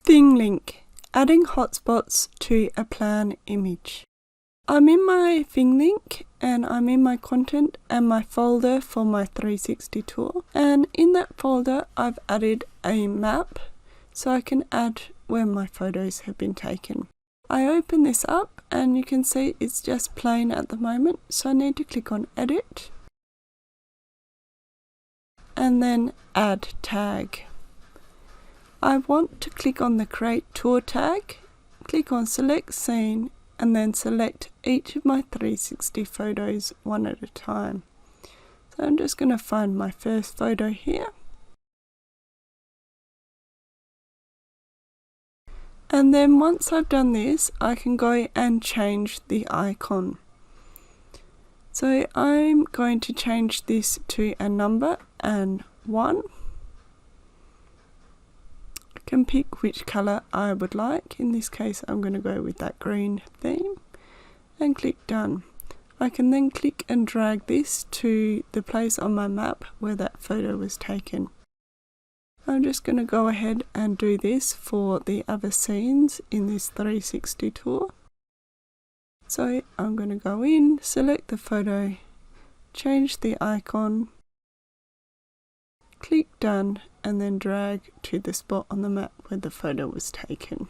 Thinglink, adding hotspots to a plan image. I'm in my Thinglink and I'm in my content and my folder for my 360 tour, and in that folder I've added a map so I can add where my photos have been taken. I open this up and you can see it's just plain at the moment, so I need to click on edit and then add tag. I want to click on the create tour tag, click on select scene and then select each of my 360 photos one at a time. So I'm just going to find my first photo here. And then once I've done this, I can go and change the icon. So I'm going to change this to a number and 1. I can pick which colour I would like. In this case I'm going to go with that green theme and click done. I can then click and drag this to the place on my map where that photo was taken. I'm just going to go ahead and do this for the other scenes in this 360 tour. So I'm going to go in, select the photo, change the icon, click done and then drag to the spot on the map where the photo was taken.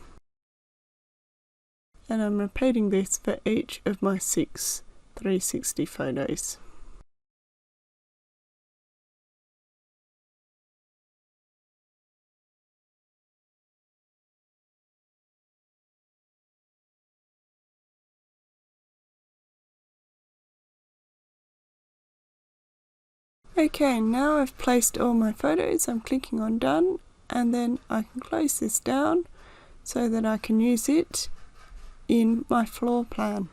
And I'm repeating this for each of my 6 360 photos. Okay, now I've placed all my photos. I'm clicking on done and then I can close this down so that I can use it in my floor plan.